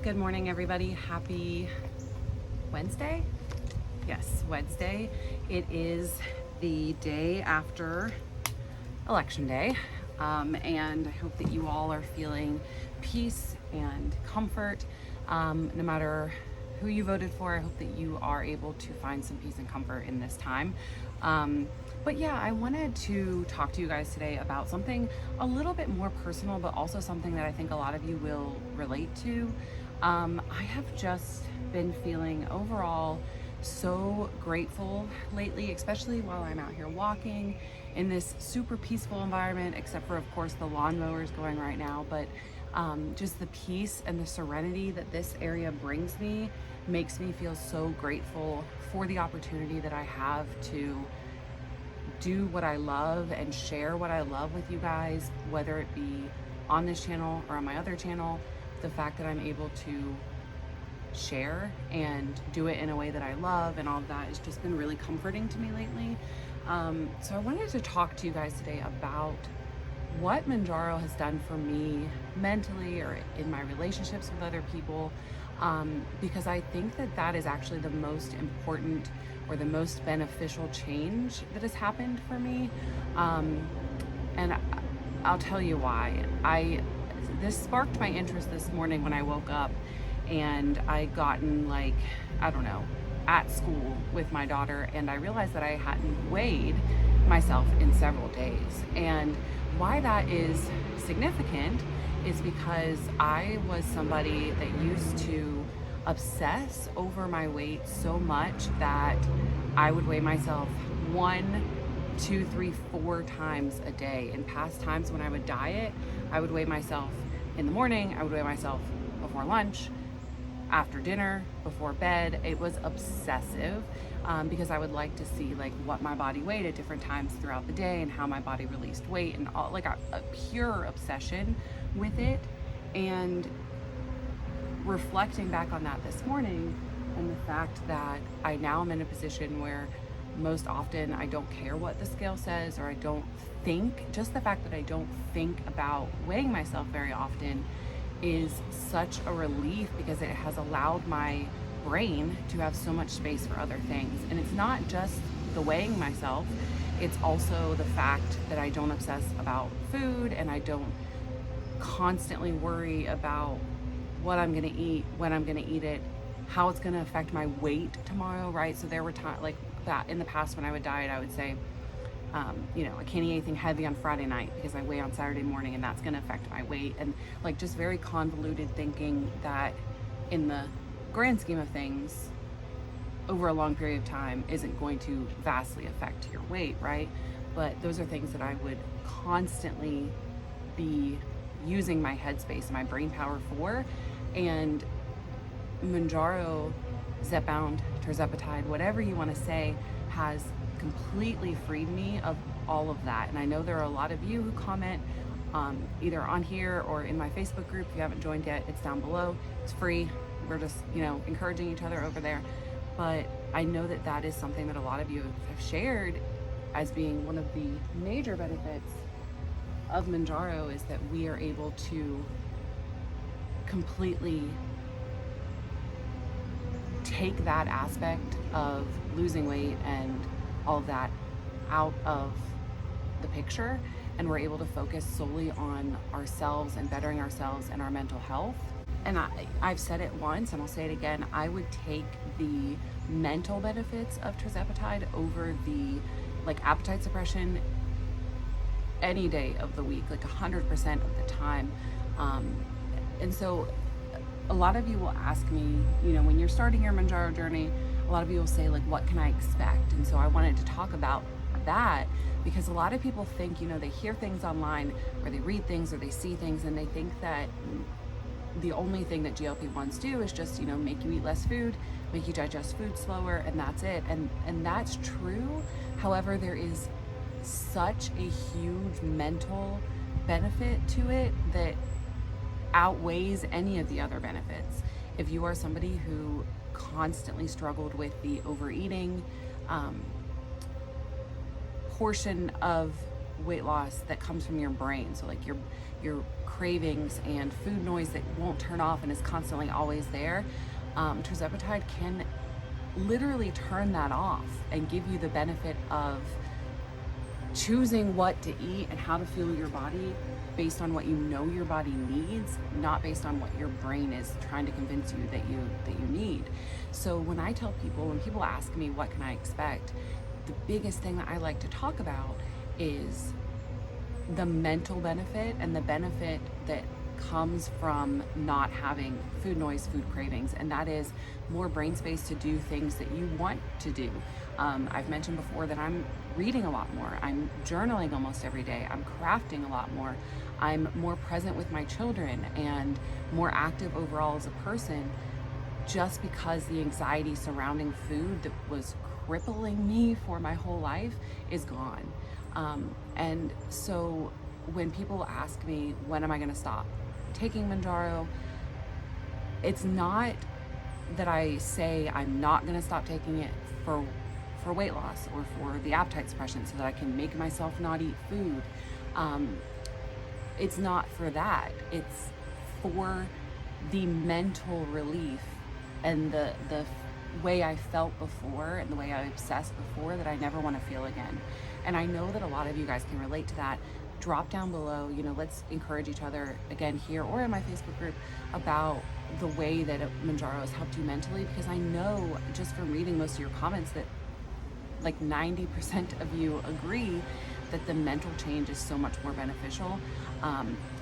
Good morning, everybody. Happy Wednesday? Yes, Wednesday. It is the day after Election Day, and I hope that you all are feeling peace and comfort. No matter who you voted for, I hope that you are able to find some peace and comfort in this time. But yeah, I wanted to talk to you guys today about something a little bit more personal, but also something that I think a lot of you will relate to. I have just been feeling overall so grateful lately, especially while I'm out here walking in this super peaceful environment, except for, of course, the lawnmowers going right now. But just the peace and the serenity that this area brings me makes me feel so grateful for the opportunity that I have to do what I love and share what I love with you guys, whether it be on this channel or on my other channel. The fact that I'm able to share and do it in a way that I love and all of that has just been really comforting to me lately. So I wanted to talk to you guys today about what Mounjaro has done for me mentally or in my relationships with other people, because I think that that is actually the most important or the most beneficial change that has happened for me. And I'll tell you why. This sparked my interest this morning when I woke up, and I gotten at school with my daughter, and I realized that I hadn't weighed myself in several days. And why that is significant is because I was somebody that used to obsess over my weight so much that I would weigh myself 1, 2, 3, 4 times a day. In past times when I would diet, I would weigh myself in the morning, I would weigh myself before lunch, after dinner, before bed. It was obsessive, because I would like to see what my body weighed at different times throughout the day and how my body released weight, and all, a pure obsession with it. And reflecting back on that this morning, and the fact that I now am in a position where most often I don't care what the scale says, or I don't think, just the fact that I don't think about weighing myself very often is such a relief, because it has allowed my brain to have so much space for other things. And it's not just the weighing myself, it's also the fact that I don't obsess about food, and I don't constantly worry about what I'm gonna eat, when I'm gonna eat it, how it's gonna affect my weight tomorrow, right? So there were times like that in the past when I would diet, I would say, I can't eat anything heavy on Friday night because I weigh on Saturday morning, and that's gonna affect my weight. And just very convoluted thinking that in the grand scheme of things, over a long period of time, isn't going to vastly affect your weight, right? But those are things that I would constantly be using my headspace and my brain power for. And Mounjaro, Zepbound, tirzepatide, whatever you want to say, has completely freed me of all of that. And I know there are a lot of you who comment either on here or in my Facebook group. If you haven't joined yet, it's down below. It's free. We're just, encouraging each other over there. But I know that that is something that a lot of you have shared as being one of the major benefits of Mounjaro, is that we are able to completely take that aspect of losing weight and all of that out of the picture, and we're able to focus solely on ourselves and bettering ourselves and our mental health. And I've said it once and I'll say it again, I would take the mental benefits of tirzepatide over the appetite suppression any day of the week, 100% of the time. And so a lot of you will ask me, when you're starting your Mounjaro journey, a lot of you will say, what can I expect? And so I wanted to talk about that, because a lot of people think, they hear things online, or they read things, or they see things, and they think that the only thing that GLP-1s do is just, make you eat less food, make you digest food slower, and that's it. And that's true. However, there is such a huge mental benefit to it that outweighs any of the other benefits. If you are somebody who constantly struggled with the overeating portion of weight loss that comes from your brain. So like your cravings and food noise that won't turn off and is constantly always there. Tirzepatide can literally turn that off and give you the benefit of choosing what to eat and how to fuel your body based on what you know your body needs, not based on what your brain is trying to convince you that you need. So when people ask me what can I expect, the biggest thing that I like to talk about is the mental benefit and the benefit that comes from not having food noise, food cravings, and that is more brain space to do things that you want to do. I've mentioned before that I'm reading a lot more. I'm journaling almost every day. I'm crafting a lot more. I'm more present with my children and more active overall as a person, just because the anxiety surrounding food that was crippling me for my whole life is gone. And so when people ask me, when am I going to stop taking Mounjaro, it's not that I say I'm not going to stop taking it for weight loss or for the appetite suppression so that I can make myself not eat food. It's not for that. It's for the mental relief and the way I felt before and the way I obsessed before that I never want to feel again. And I know that a lot of you guys can relate to that. Drop down below, let's encourage each other again here or in my Facebook group about the way that Mounjaro has helped you mentally, because I know just from reading most of your comments that like 90% of you agree that the mental change is so much more beneficial.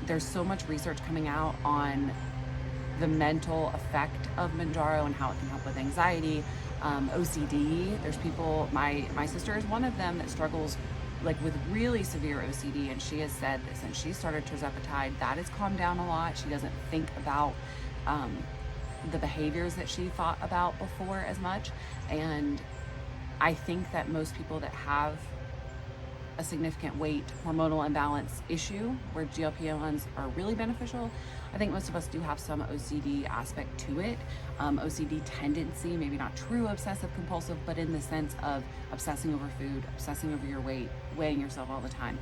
There's so much research coming out on the mental effect of Mounjaro and how it can help with anxiety, OCD. There's people, my sister is one of them that struggles like with really severe OCD, and she has said that since she started Tirzepatide, that has calmed down a lot. She doesn't think about the behaviors that she thought about before as much. And I think that most people that have a significant weight hormonal imbalance issue where GLP-1s are really beneficial, I think most of us do have some OCD aspect to it. OCD tendency, maybe not true obsessive compulsive, but in the sense of obsessing over food, obsessing over your weight, weighing yourself all the time.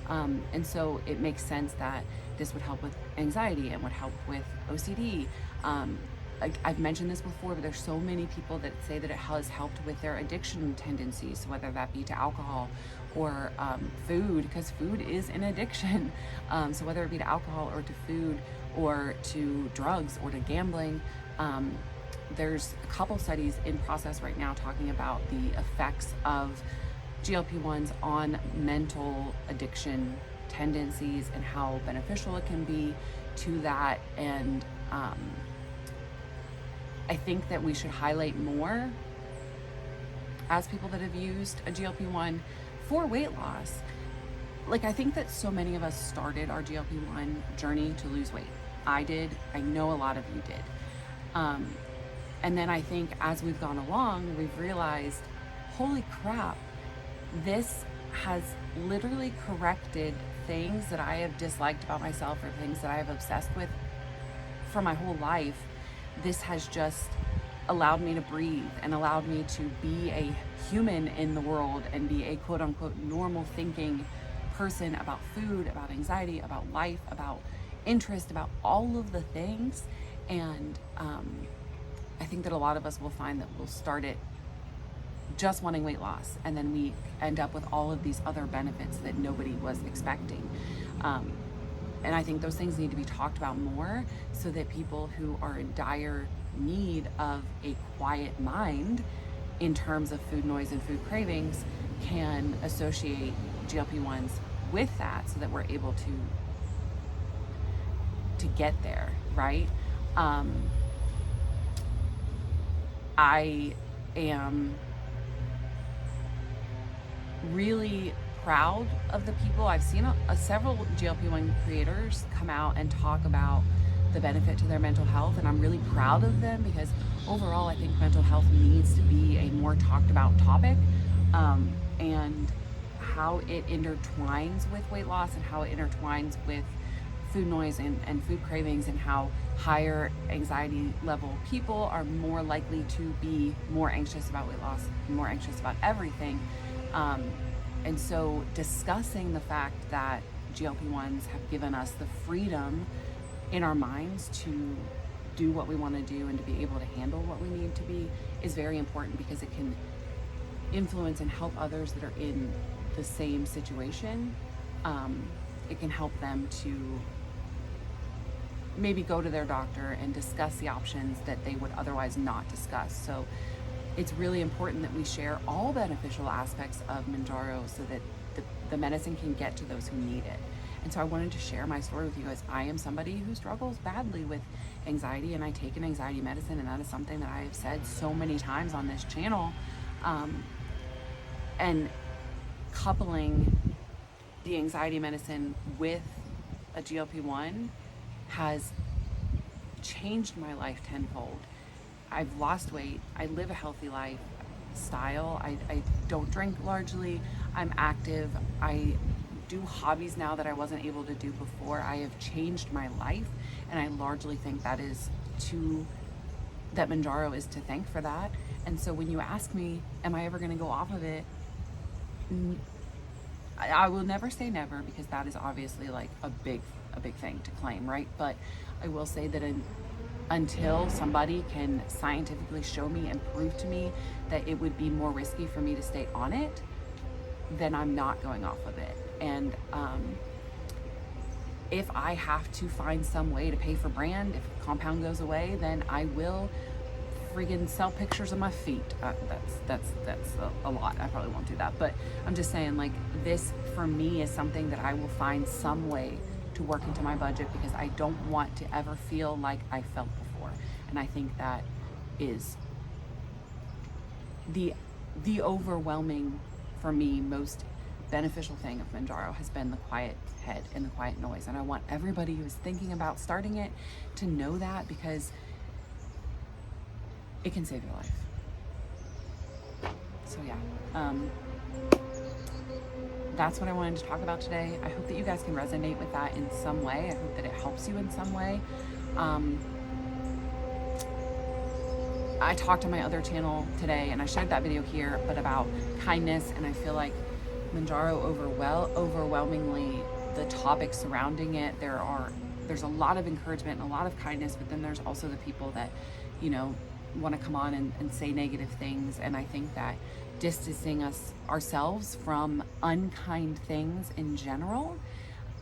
And so it makes sense that this would help with anxiety and would help with OCD. I've mentioned this before, but there's so many people that say that it has helped with their addiction tendencies, whether that be to alcohol or food, because food is an addiction. So whether it be to alcohol or to food or to drugs or to gambling, there's a couple studies in process right now talking about the effects of GLP-1s on mental addiction tendencies and how beneficial it can be to that. And I think that we should highlight more as people that have used a GLP-1 for weight loss. Like, I think that so many of us started our GLP-1 journey to lose weight. I did. I know a lot of you did. And then I think as we've gone along, we've realized, holy crap, this has literally corrected things that I have disliked about myself or things that I have obsessed with for my whole life. This has just allowed me to breathe and allowed me to be a human in the world and be a quote unquote normal thinking person about food, about anxiety, about life, about interest, about all of the things. And I think that a lot of us will find that we'll start it just wanting weight loss, and then we end up with all of these other benefits that nobody was expecting. And I think those things need to be talked about more so that people who are in dire need of a quiet mind in terms of food noise and food cravings can associate GLP-1s with that, so that we're able to get there, right? I am really proud of the people. I've seen several GLP-1 creators come out and talk about the benefit to their mental health, and I'm really proud of them, because overall I think mental health needs to be a more talked about topic, and how it intertwines with weight loss and how it intertwines with food noise and food cravings, and how higher anxiety level people are more likely to be more anxious about weight loss, more anxious about everything. And so discussing the fact that GLP-1s have given us the freedom in our minds to do what we want to do and to be able to handle what we need to be is very important, because it can influence and help others that are in the same situation. It can help them to maybe go to their doctor and discuss the options that they would otherwise not discuss. So it's really important that we share all beneficial aspects of Mounjaro so that the medicine can get to those who need it. And so I wanted to share my story with you guys. I am somebody who struggles badly with anxiety, and I take an anxiety medicine, and that is something that I have said so many times on this channel. And coupling the anxiety medicine with a GLP-1 has changed my life tenfold. I've lost weight. I live a healthy lifestyle. I don't drink largely. I'm active. I do hobbies now that I wasn't able to do before. I have changed my life, and I largely think that Mounjaro is to thank for that. And so when you ask me, am I ever going to go off of it? I will never say never, because that is obviously like a big thing to claim, right? But I will say that until somebody can scientifically show me and prove to me that it would be more risky for me to stay on it, then I'm not going off of it. And if I have to find some way to pay for brand, if compound goes away, then I will friggin' sell pictures of my feet. That's a lot. I probably won't do that, but I'm just saying, like, this for me is something that I will find some way to work into my budget, because I don't want to ever feel like I felt before. And I think that is the overwhelming, for me, most beneficial thing of Mounjaro has been the quiet head and the quiet noise. And I want everybody who's thinking about starting it to know that, because it can save your life. So yeah, that's what I wanted to talk about today. I hope that you guys can resonate with that in some way. I hope that it helps you in some way. I talked on my other channel today, and I shared that video here, but about kindness, and I feel like Mounjaro overwhelmingly, the topics surrounding it, there's a lot of encouragement and a lot of kindness, but then there's also the people that, you know, want to come on and say negative things. And I think that distancing ourselves from unkind things in general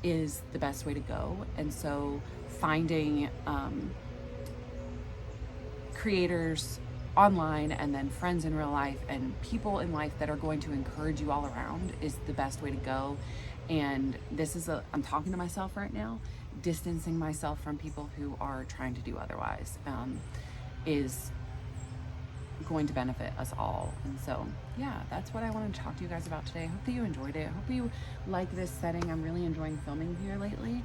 is the best way to go. And so finding creators online, and then friends in real life, and people in life that are going to encourage you all around is the best way to go. And this is I'm talking to myself right now, distancing myself from people who are trying to do otherwise is going to benefit us all. And so yeah, that's what I wanted to talk to you guys about today. I hope that you enjoyed it. I hope you like this setting. I'm really enjoying filming here lately.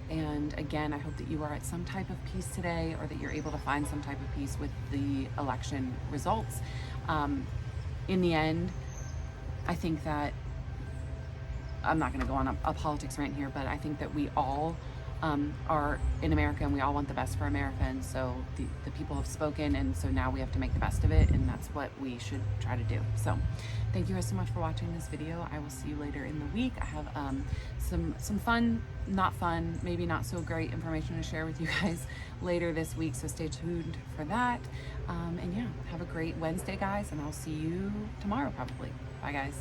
And again, I hope that you are at some type of peace today, or that you're able to find some type of peace with the election results. In the end, I think that, I'm not going to go on a politics rant here, but I think that we all are in America, and we all want the best for America. And so the people have spoken, and so now we have to make the best of it, and that's what we should try to do. So thank you guys so much for watching this video. I will see you later in the week. I have some fun, not fun, maybe not so great information to share with you guys later this week, so stay tuned for that. And yeah, have a great Wednesday, guys, and I'll see you tomorrow probably. Bye, guys.